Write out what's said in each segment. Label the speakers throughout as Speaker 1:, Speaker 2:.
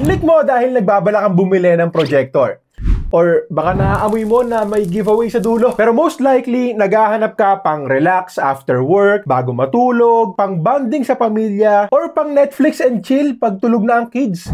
Speaker 1: Click mo dahil nagbabala kang bumili ng projector. Or baka naaamoy mo na may giveaway sa dulo. Pero most likely, naghahanap ka pang relax after work, bago matulog, pang bonding sa pamilya, or pang Netflix and chill pag tulog na ang kids.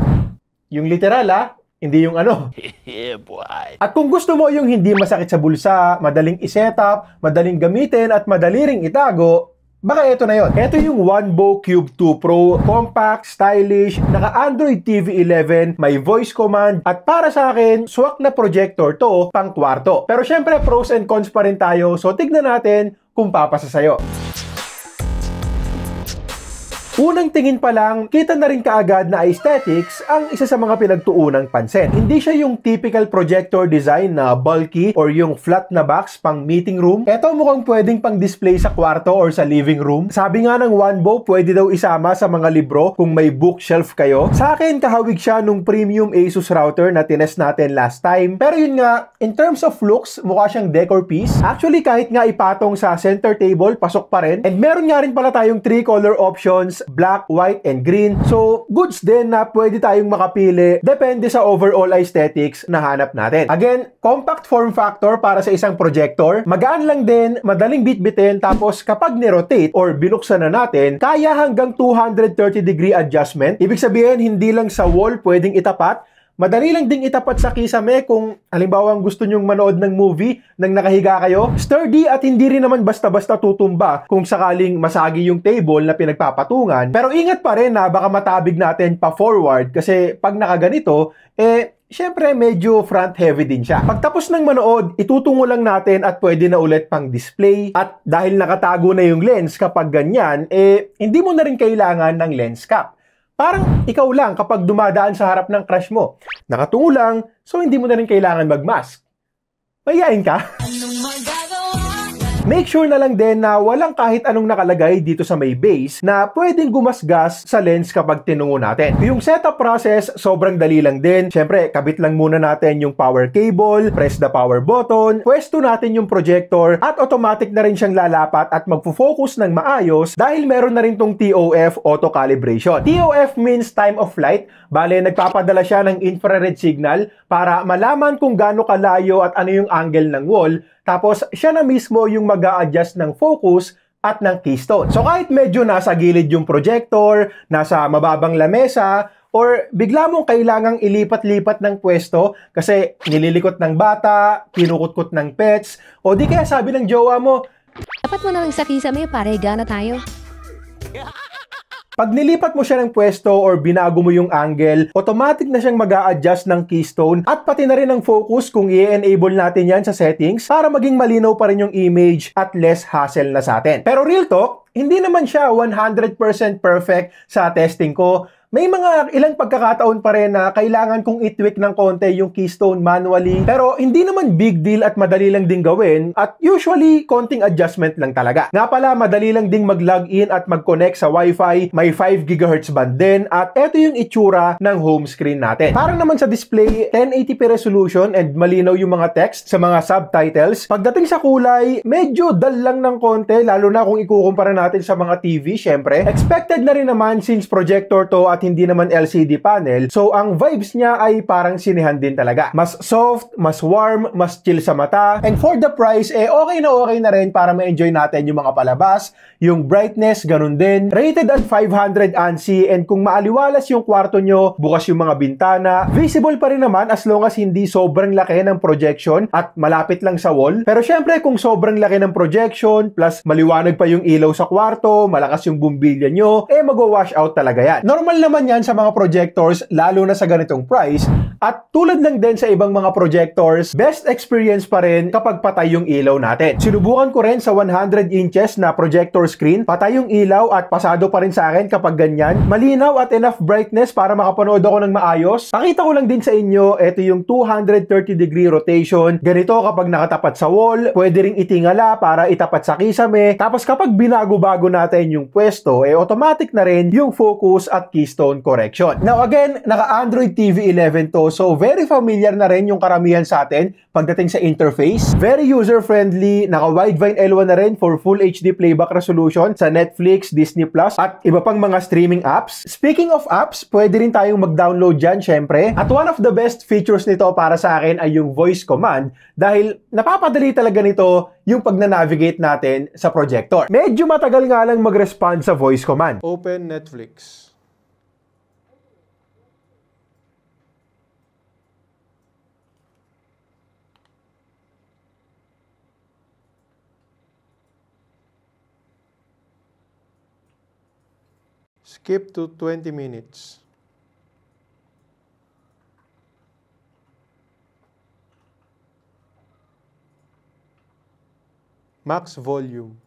Speaker 1: Yung literal hindi yung ano.
Speaker 2: Yeah, boy.
Speaker 1: At kung gusto mo yung hindi masakit sa bulsa, madaling isetup, madaling gamitin, at madali ring itago, baka ito na yon. Ito yung OneBo Cube 2 Pro. Compact, stylish, naka-Android TV 11, may voice command, at para sa akin, swak na projector to pang kwarto. Pero syempre, pros and cons pa rin tayo, so tignan natin kung papasa sa'yo. Unang tingin pa lang, kita na rin kaagad na aesthetics ang isa sa mga pinagtuunang pansin. Hindi siya yung typical projector design na bulky or yung flat na box pang meeting room. Ito mukhang pwedeng pang display sa kwarto or sa living room. Sabi nga ng OneBo, pwede daw isama sa mga libro kung may bookshelf kayo. Sa akin, kahawig siya nung premium Asus router na tinest natin last time. Pero yun nga, in terms of looks, mukha siyang decor piece. Actually, kahit nga ipatong sa center table, pasok pa rin. And meron nga rin pala tayong 3 color options, black, white, and green. So, goods din na pwede tayong makapili depende sa overall aesthetics na hanap natin. Again, compact form factor para sa isang projector. Magaan lang din, madaling bitbitin, tapos kapag ni-rotate or binuksan na natin, kaya hanggang 230-degree adjustment. Ibig sabihin, hindi lang sa wall pwedeng itapat, madali lang ding itapat sa kisame kung halimbawa gusto nyong manood ng movie nang nakahiga kayo. Sturdy at hindi rin naman basta-basta tutumba kung sakaling masagi yung table na pinagpapatungan. Pero ingat pa rin na baka matabig natin pa forward kasi pag nakaganito, syempre medyo front heavy din siya. Pagtapos ng manood, itutungo lang natin at pwede na ulit pang display. At dahil nakatago na yung lens kapag ganyan, hindi mo na rin kailangan ng lens cap. Parang ikaw lang kapag dumadaan sa harap ng crush mo. Nakatungo lang, so hindi mo na rin kailangan mag-mask. Mayayain ka? Make sure na lang din na walang kahit anong nakalagay dito sa may base na pwedeng gumasgas sa lens kapag tinungo natin. Yung setup process, sobrang dali lang din. Siyempre, kabit lang muna natin yung power cable, press the power button, pwesto natin yung projector, at automatic na rin siyang lalapat at magfo-focus ng maayos dahil meron na rin tong TOF auto calibration. TOF means time of flight. Bale, nagpapadala siya ng infrared signal para malaman kung gaano kalayo at ano yung angle ng wall. Tapos, siya na mismo yung mag-a-adjust ng focus at ng keystone. So, kahit medyo nasa gilid yung projector, nasa mababang lamesa, or bigla mong kailangang ilipat-lipat ng pwesto kasi nililikot ng bata, kinukutkot ng pets, o di kaya sabi ng jowa mo,
Speaker 3: dapat mo nang sa kisame para higa na tayo.
Speaker 1: Pag nilipat mo siya ng pwesto or binago mo yung angle, automatic na siyang mag-a-adjust ng keystone at pati na rin ang focus kung i-enable natin yan sa settings para maging malinaw pa rin yung image at less hassle na sa atin. Pero real talk, hindi naman siya 100% perfect sa testing ko. May mga ilang pagkakataon pa rin na kailangan kong i-tweak ng konti yung keystone manually. Pero hindi naman big deal at madali lang din gawin. At usually, konting adjustment lang talaga. Nga pala, madali lang ding mag-login at mag-connect sa Wi-Fi. May 5 GHz band din. At eto yung itsura ng home screen natin. Parang naman sa display, 1080p resolution and malinaw yung mga text sa mga subtitles. Pagdating sa kulay, medyo dull lang ng konti. Lalo na kung ikukumpara natin sa mga TV, syempre. Expected na rin naman since projector to at hindi naman LCD panel. So, ang vibes niya ay parang sinehan din talaga. Mas soft, mas warm, mas chill sa mata. And for the price, okay na rin para ma-enjoy natin yung mga palabas. Yung brightness, ganun din. Rated at 500 ANSI and kung maaliwalas yung kwarto nyo, bukas yung mga bintana, visible pa rin naman as long as hindi sobrang laki ng projection at malapit lang sa wall. Pero syempre, kung sobrang laki ng projection, plus maliwanag pa yung ilaw sa kwarto, malakas yung bumbilya nyo, mag-wash out talaga yan. Normal naman yan sa mga projectors, lalo na sa ganitong price. At tulad lang din sa ibang mga projectors, best experience pa rin kapag patay yung ilaw natin. Sinubukan ko rin sa 100 inches na projector screen, patay yung ilaw at pasado pa rin sa akin kapag ganyan. Malinaw at enough brightness para makapanood ako ng maayos. Pakita ko lang din sa inyo, ito yung 230-degree rotation. Ganito kapag nakatapat sa wall, pwede ring itingala para itapat sa kisame. Tapos kapag binago-bago natin yung pwesto, automatic na rin yung focus at keystone keystone correction. Now again, naka-Android TV 11 to, so very familiar na rin yung karamihan sa atin pagdating sa interface. Very user-friendly, naka-Widevine L1 na rin for Full HD playback resolution sa Netflix, Disney+, at iba pang mga streaming apps. Speaking of apps, pwede rin tayong mag-download dyan, syempre. At one of the best features nito para sa akin ay yung voice command dahil napapadali talaga nito yung pag-navigate natin sa projector. Medyo matagal nga lang mag-respond sa voice command.
Speaker 2: Open Netflix. Skip to 20 minutes. Max volume.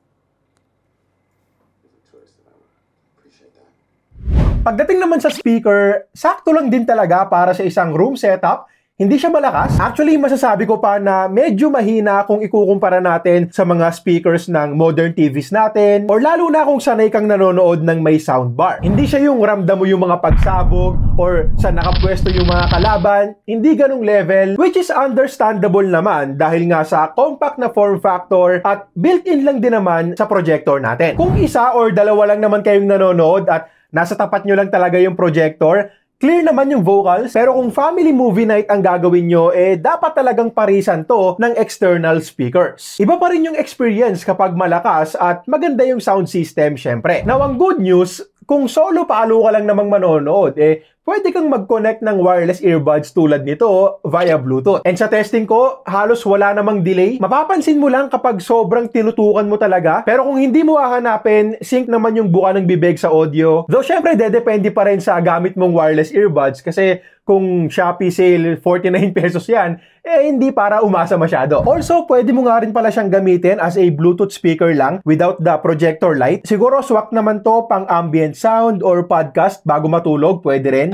Speaker 1: Pagdating naman sa speaker, sakto lang din talaga para sa isang room setup. Hindi siya malakas. Actually, masasabi ko pa na medyo mahina kung ikukumpara natin sa mga speakers ng modern TVs natin or lalo na kung sanay kang nanonood ng may soundbar. Hindi siya yung ramdam mo yung mga pagsabog or sa nakapwesto yung mga kalaban. Hindi ganung level, which is understandable naman dahil nga sa compact na form factor at built-in lang din naman sa projector natin. Kung isa or dalawa lang naman kayong nanonood at nasa tapat nyo lang talaga yung projector, clear naman yung vocals, pero kung family movie night ang gagawin nyo, dapat talagang parisan to ng external speakers. Iba pa rin yung experience kapag malakas at maganda yung sound system, syempre. Now, ang good news, kung solo paalo ka lang namang manonood, pwede kang mag-connect ng wireless earbuds tulad nito via Bluetooth. And sa testing ko, halos wala namang delay. Mapapansin mo lang kapag sobrang tinutukan mo talaga. Pero kung hindi mo hahanapin, sync naman yung buka ng bibig sa audio. Though syempre, depende pa rin sa gamit mong wireless earbuds kasi kung Shopee sale 49 pesos yan, hindi para umasa masyado. Also, pwede mo nga rin pala siyang gamitin as a Bluetooth speaker lang without the projector light. Siguro swak naman to pang ambient sound or podcast bago matulog, pwede rin.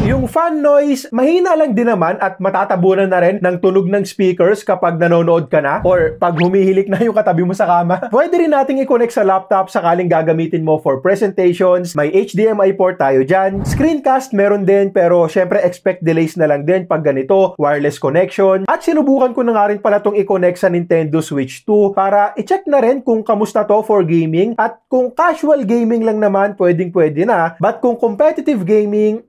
Speaker 1: Yung fan noise, mahina lang din naman at matatabunan na rin ng tunog ng speakers kapag nanonood ka na or pag humihilik na yung katabi mo sa kama. Pwede rin nating i-connect sa laptop sakaling gagamitin mo for presentations. May HDMI port tayo dyan. Screencast meron din pero syempre expect delays na lang din pag ganito, wireless connection. At sinubukan ko na nga rin pala itong i-connect sa Nintendo Switch 2 para i-check na rin kung kamusta to for gaming at kung casual gaming lang naman pwedeng-pwede na. But kung competitive gaming,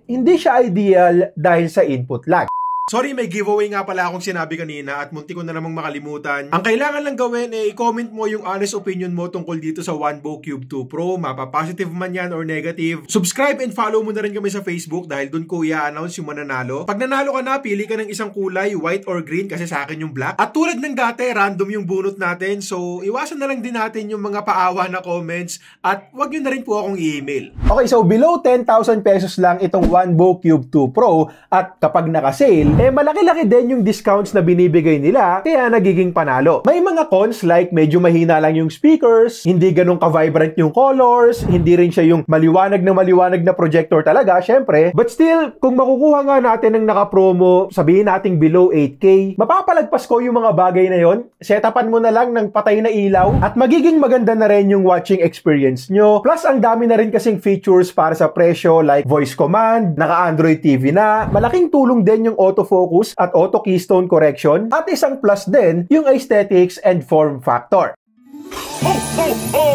Speaker 1: hindi siya ideal dahil sa input lag.
Speaker 2: Sorry, may giveaway nga pala akong sinabi kanina at munti ko na namang makalimutan. Ang kailangan lang gawin i-comment mo yung honest opinion mo tungkol dito sa OneBook Cube 2 Pro. Mapa-positive man yan or negative. Subscribe and follow mo na rin kami sa Facebook dahil dun ko i-announce yung mananalo. Pag nanalo ka na, pili ka ng isang kulay, white or green kasi sa akin yung black. At tulad ng dati, random yung bunot natin. So, iwasan na lang din natin yung mga paawa na comments at wag nyo na rin po akong i-email.
Speaker 1: Okay, so below 10,000 pesos lang itong OneBook Cube 2 Pro at kapag naka-sale, malaki-laki din yung discounts na binibigay nila, kaya nagiging panalo. May mga cons like medyo mahina lang yung speakers, hindi ganun ka-vibrant yung colors, hindi rin siya yung maliwanag na projector talaga, syempre. But still, kung makukuha nga natin ng naka-promo, sabihin nating below 8K, mapapalagpas ko yung mga bagay na yon. Setapan mo na lang ng patay na ilaw at magiging maganda na rin yung watching experience nyo. Plus, ang dami na rin kasing features para sa presyo like voice command, naka-Android TV na, malaking tulong din yung autofocus at auto keystone correction at isang plus din yung aesthetics and form factor.
Speaker 2: Ho, ho, ho!